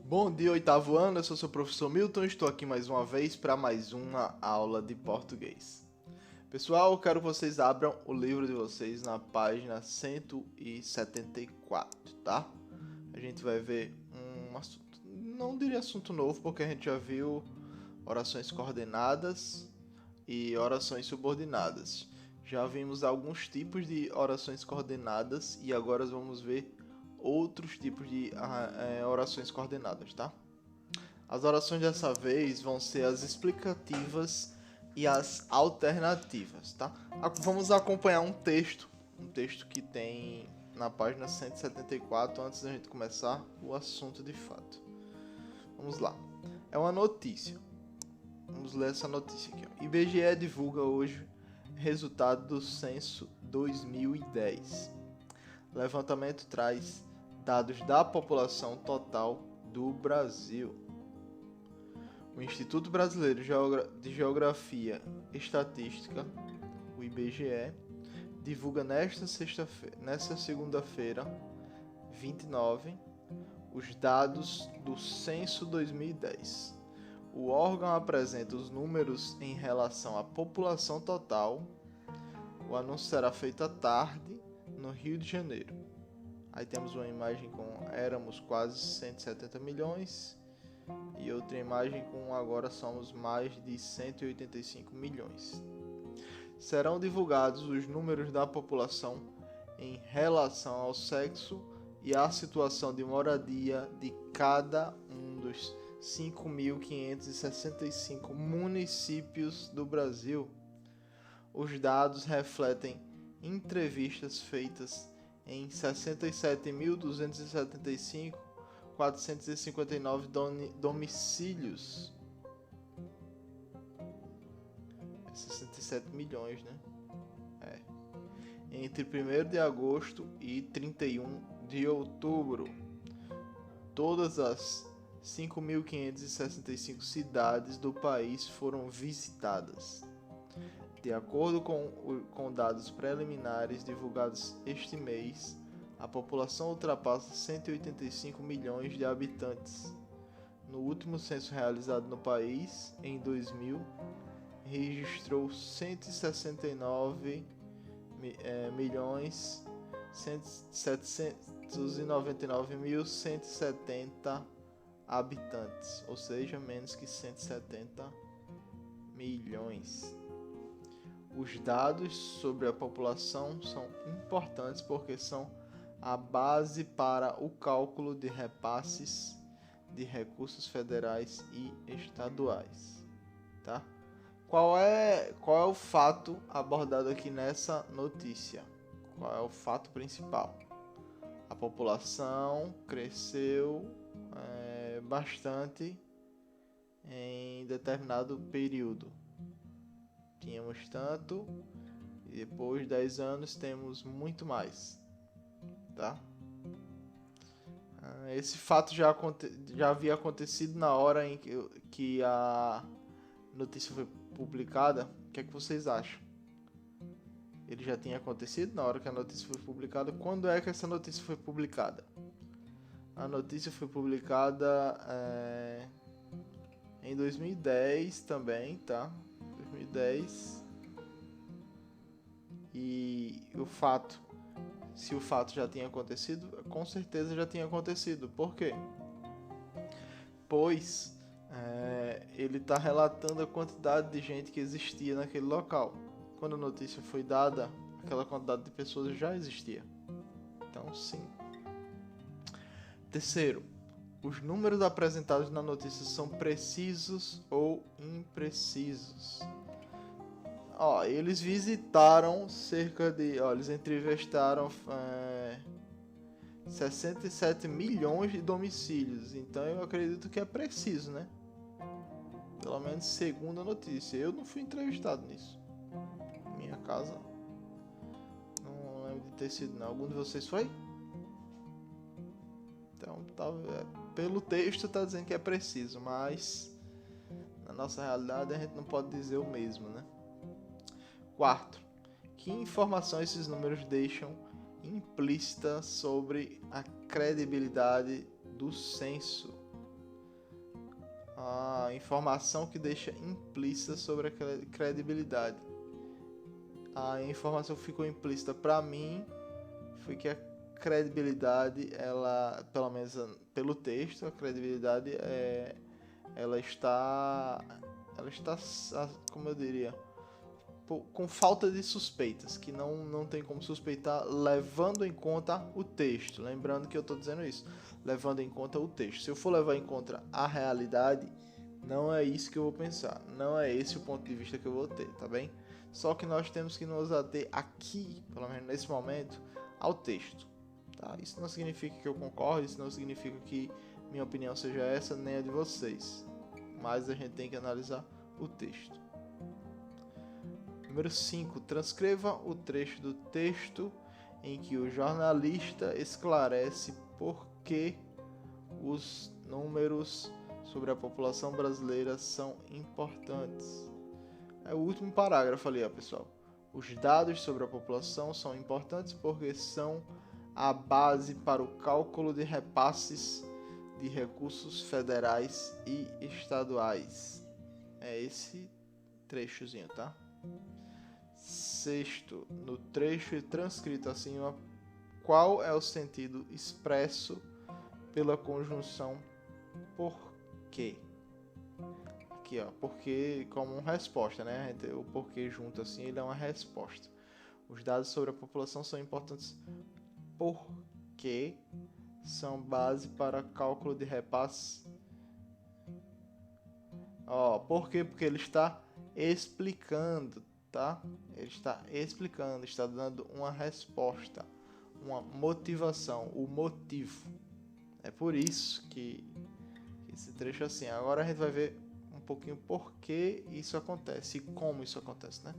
Bom dia, oitavo ano, eu sou seu professor Milton e estou aqui mais uma vez para mais uma aula de português. Pessoal, eu quero que vocês abram o livro de vocês na página 174, tá? A gente vai ver um assunto, não diria assunto novo, porque a gente já viu orações coordenadas e orações subordinadas. Já vimos alguns tipos de orações coordenadas e agora vamos ver outros tipos de orações coordenadas, tá? As orações dessa vez vão ser as explicativas e as alternativas, tá? Vamos acompanhar um texto que tem na página 174 antes da gente começar o assunto de fato. Vamos lá. É uma notícia. Vamos ler essa notícia aqui. Ó. IBGE divulga hoje resultado do censo 2010. Levantamento traz dados da população total do Brasil. O Instituto Brasileiro de Geografia e Estatística, o IBGE, divulga nesta segunda-feira, 29, os dados do censo 2010. O órgão apresenta os números em relação à população total. O anúncio será feito à tarde no Rio de Janeiro. Aí temos uma imagem com éramos quase 170 milhões e outra imagem com agora somos mais de 185 milhões. Serão divulgados os números da população em relação ao sexo e à situação de moradia de cada um dos 5.565 municípios do Brasil. Os dados refletem entrevistas feitas em 67.275.459 domicílios. 67 milhões, né? Entre 1º de agosto e 31 de outubro. Todas as 5.565 cidades do país foram visitadas. De acordo com dados preliminares divulgados este mês, a população ultrapassa 185 milhões de habitantes. No último censo realizado no país, em 2000, registrou 169.799.170 habitantes, ou seja, menos que 170 milhões. Os dados sobre a população são importantes porque são a base para o cálculo de repasses de recursos federais e estaduais, tá? Qual é o fato abordado aqui nessa notícia? Qual é o fato principal? A população cresceu bastante em determinado período. Tínhamos tanto e depois de 10 anos temos muito mais, tá? Esse fato já havia acontecido na hora em que a notícia foi publicada. O que é que vocês acham? Ele já tinha acontecido na hora que a notícia foi publicada? Quando é que essa notícia foi publicada? A notícia foi publicada em 2010 também, tá? 2010. E se o fato já tinha acontecido, com certeza já tinha acontecido. Por quê? Pois ele está relatando a quantidade de gente que existia naquele local. Quando a notícia foi dada, aquela quantidade de pessoas já existia. Então, sim. Terceiro, os números apresentados na notícia são precisos ou imprecisos? Eles visitaram eles entrevistaram 67 milhões de domicílios, então eu acredito que é preciso, né? Pelo menos segundo a notícia. Eu não fui entrevistado nisso. Minha casa, não lembro de ter sido, não. Algum de vocês foi? Então, pelo texto está dizendo que é preciso, mas na nossa realidade a gente não pode dizer o mesmo, né? Quarto, que informação esses números deixam implícita sobre a credibilidade do censo? a informação que deixa implícita sobre a credibilidade. A informação que ficou implícita para mim foi que a credibilidade, ela, pelo menos pelo texto, a credibilidade ela está, como eu diria, com falta de suspeitas, que não tem como suspeitar, levando em conta o texto. Lembrando que eu estou dizendo isso, levando em conta o texto. Se eu for levar em conta a realidade, não é isso que eu vou pensar, não é esse o ponto de vista que eu vou ter, tá bem? Só que nós temos que nos ater aqui, pelo menos nesse momento, ao texto. Tá? Isso não significa que eu concorde, isso não significa que minha opinião seja essa, nem a de vocês. Mas a gente tem que analisar o texto. Número 5. Transcreva o trecho do texto em que o jornalista esclarece por que os números sobre a população brasileira são importantes. É o último parágrafo ali, ó, pessoal. Os dados sobre a população são importantes porque são a base para o cálculo de repasses de recursos federais e estaduais. É esse trechozinho, tá? 6º, no trecho transcrito acima, qual é o sentido expresso pela conjunção por quê? Aqui, ó, porque como uma resposta, né? O porquê junto assim, ele é uma resposta. Os dados sobre a população são importantes porque são base para cálculo de repasse. Ó, por quê? Porque ele está explicando, tá? Ele está explicando, está dando uma resposta, uma motivação, o motivo. É por isso que esse trecho é assim. Agora a gente vai ver um pouquinho por que isso acontece e como isso acontece, né?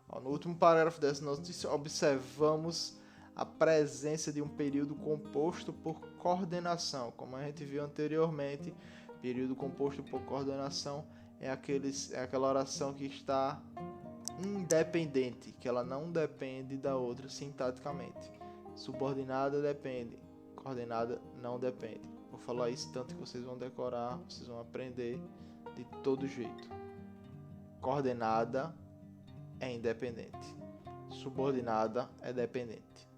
Ó, no último parágrafo dessa notícia, observamos a presença de um período composto por coordenação. Como a gente viu anteriormente, período composto por coordenação é aquela oração que está independente, que ela não depende da outra sintaticamente. Subordinada depende, coordenada não depende. Vou falar isso tanto que vocês vão decorar, vocês vão aprender de todo jeito. Coordenada é independente. Subordinada é dependente.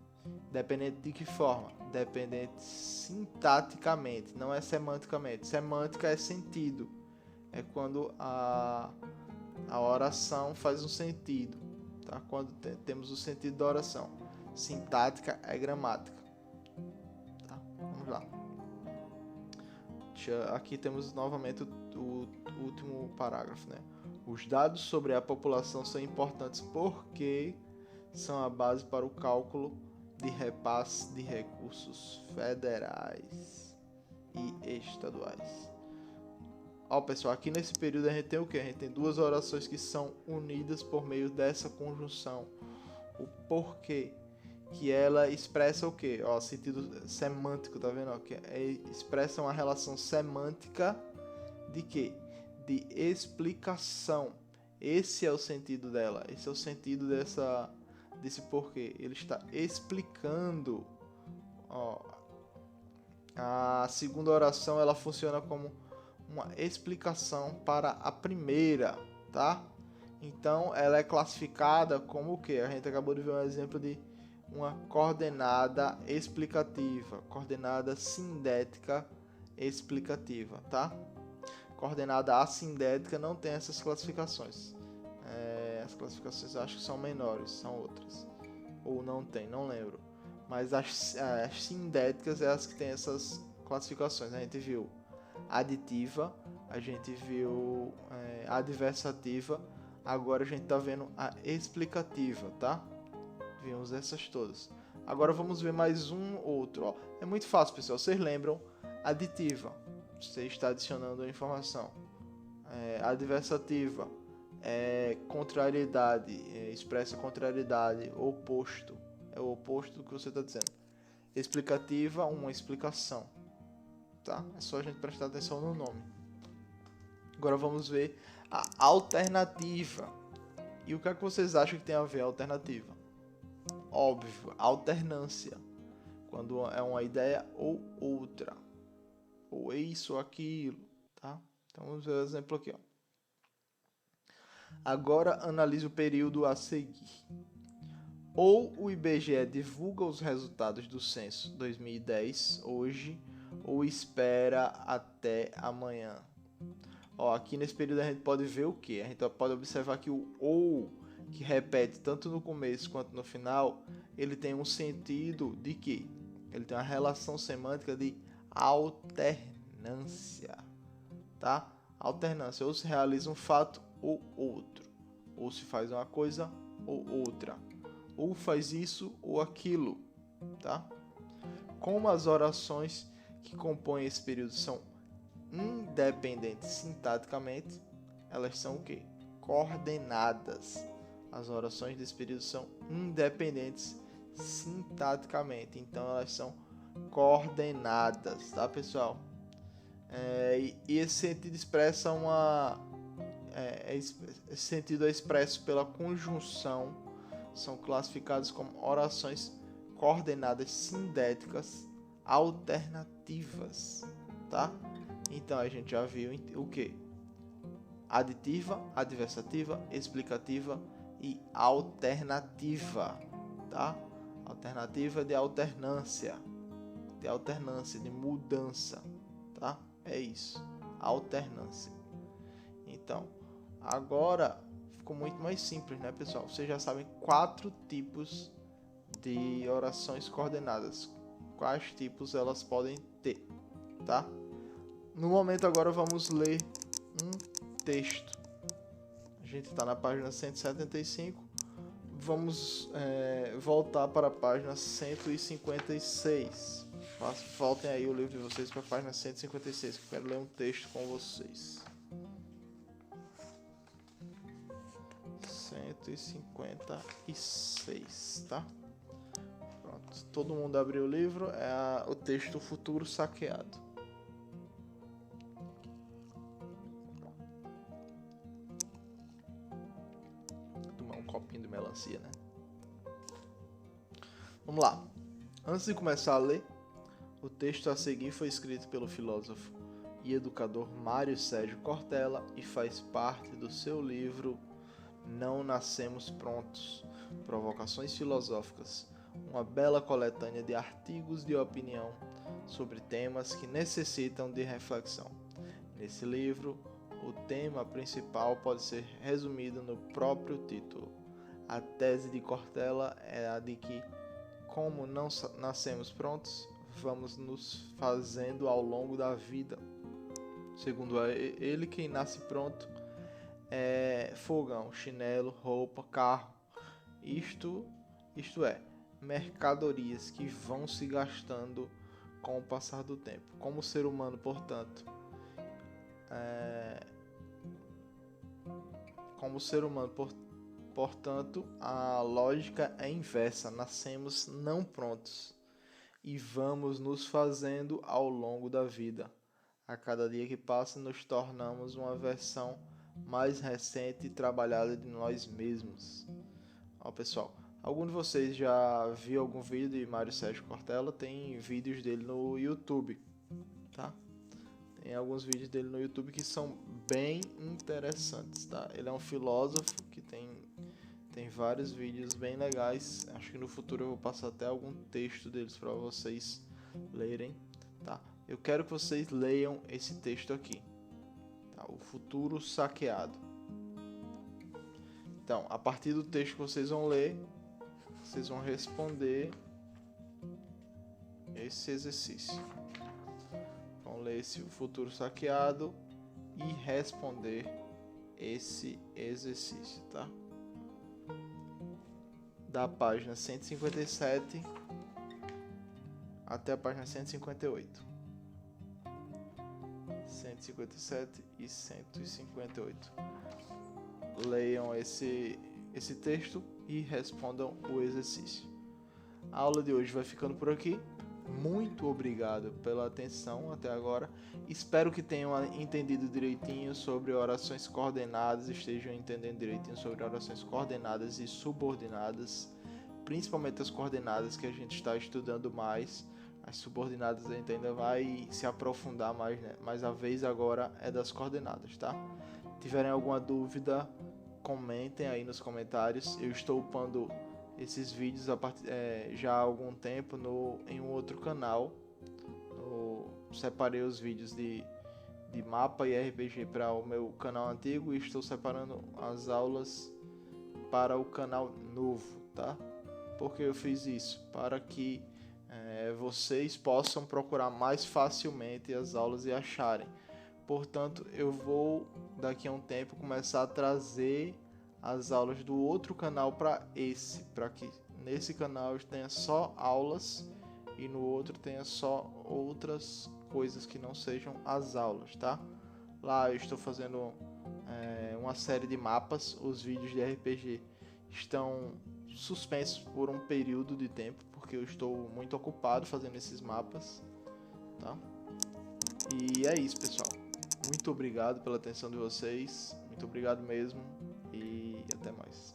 Dependente de que forma? Dependente sintaticamente, não é semanticamente. Semântica é sentido. É quando a oração faz um sentido, tá? Quando temos o sentido da oração. Sintática é gramática. Tá? Vamos lá. Aqui temos novamente o último parágrafo, né? Os dados sobre a população são importantes porque são a base para o cálculo de repasse de recursos federais e estaduais. Ó, pessoal, aqui nesse período a gente tem o que? A gente tem duas orações que são unidas por meio dessa conjunção. O porquê, que ela expressa o que? Ó, sentido semântico, tá vendo? Ó, que expressa uma relação semântica de quê? De explicação. Esse é o sentido dela. Esse é o sentido desse porquê. Ele está explicando. Ó, a segunda oração ela funciona como uma explicação para a primeira, tá? Então ela é classificada como o que? A gente acabou de ver um exemplo de uma coordenada explicativa, coordenada sindética explicativa, tá? Coordenada assindética não tem essas classificações. As classificações acho que são menores, são outras. Ou não tem, não lembro. Mas as sindéticas é as que tem essas classificações. A gente viu aditiva, a gente viu adversativa, agora a gente está vendo a explicativa, tá? Vimos essas todas. Agora vamos ver mais um outro. Ó. É muito fácil, pessoal. Vocês lembram? Aditiva, você está adicionando a informação. Adversativa, contrariedade, expressa contrariedade, oposto. É o oposto do que você está dizendo. Explicativa, uma explicação. Tá? É só a gente prestar atenção no nome. Agora vamos ver a alternativa. E o que é que vocês acham que tem a ver a alternativa? Óbvio, alternância. Quando é uma ideia ou outra. Ou isso ou aquilo. Tá? Então vamos ver o exemplo aqui, ó. Agora analise o período a seguir. Ou o IBGE divulga os resultados do censo 2010 hoje, ou espera até amanhã. Ó, aqui nesse período a gente pode ver o que? A gente pode observar que o ou, que repete tanto no começo quanto no final, ele tem um sentido de quê? Ele tem uma relação semântica de alternância, tá? Alternância, ou se realiza um fato ou outro, ou se faz uma coisa ou outra, ou faz isso ou aquilo, tá? Como as orações que compõem esse período são independentes sintaticamente, elas são o quê? Coordenadas. As orações desse período são independentes sintaticamente, então elas são coordenadas, tá, pessoal? E esse sentido expressa esse sentido é expresso pela conjunção, são classificados como orações coordenadas sindéticas alternativas, tá? Então a gente já viu o que? Aditiva, adversativa, explicativa e alternativa, tá? Alternativa de alternância, de mudança, tá? É isso, alternância. Então, agora ficou muito mais simples, né, pessoal? Vocês já sabem 4 tipos de orações coordenadas. Quais tipos elas podem ter, tá? No momento agora vamos ler um texto. A gente está na página 175. Vamos voltar para a página 156. Voltem aí o livro de vocês para a página 156, que eu quero ler um texto com vocês. 156, tá? Pronto. Todo mundo abriu o livro. É o texto Futuro Saqueado. Copinho de melancia, né? Vamos lá. Antes de começar a ler, o texto a seguir foi escrito pelo filósofo e educador Mário Sérgio Cortella e faz parte do seu livro Não Nascemos Prontos, Provocações Filosóficas, uma bela coletânea de artigos de opinião sobre temas que necessitam de reflexão. Nesse livro, o tema principal pode ser resumido no próprio título. A tese de Cortella é a de que, como não nascemos prontos, vamos nos fazendo ao longo da vida. Segundo ele, quem nasce pronto é fogão, chinelo, roupa, carro. Isto é, mercadorias que vão se gastando com o passar do tempo. Como ser humano, portanto, portanto, a lógica é inversa. Nascemos não prontos e vamos nos fazendo ao longo da vida. A cada dia que passa, nos tornamos uma versão mais recente e trabalhada de nós mesmos. Ó, pessoal, algum de vocês já viu algum vídeo de Mário Sérgio Cortella? Tem vídeos dele no YouTube, tá? Tem alguns vídeos dele no YouTube que são bem interessantes, tá? Ele é um filósofo que tem vários vídeos bem legais. Acho que no futuro eu vou passar até algum texto deles para vocês lerem, tá? Eu quero que vocês leiam esse texto aqui, tá? O Futuro Saqueado. Então, a partir do texto que vocês vão ler, vocês vão responder esse exercício. Vão ler esse Futuro Saqueado e responder esse exercício, tá? Da página 157 até a página 158. 157 e 158. Leiam esse texto e respondam o exercício. A aula de hoje vai ficando por aqui. Muito obrigado pela atenção até agora. Espero que tenham entendido direitinho sobre orações coordenadas, estejam entendendo direitinho sobre orações coordenadas e subordinadas, principalmente as coordenadas que a gente está estudando mais. As subordinadas a gente ainda vai se aprofundar mais, né? Mas a vez agora é das coordenadas, tá? Tiverem alguma dúvida, comentem aí nos comentários. Eu estou upando esses vídeos já há algum tempo em um outro canal. Separei os vídeos de mapa e RPG para o meu canal antigo e estou separando as aulas para o canal novo, tá? Porque eu fiz isso? Para que vocês possam procurar mais facilmente as aulas e acharem. Portanto, eu vou daqui a um tempo começar a trazer as aulas do outro canal para que nesse canal tenha só aulas e no outro tenha só outras coisas que não sejam as aulas, tá? Lá eu estou fazendo uma série de mapas. Os vídeos de RPG estão suspensos por um período de tempo, porque eu estou muito ocupado fazendo esses mapas, tá? E é isso, pessoal. Muito obrigado pela atenção de vocês, muito obrigado mesmo e até mais.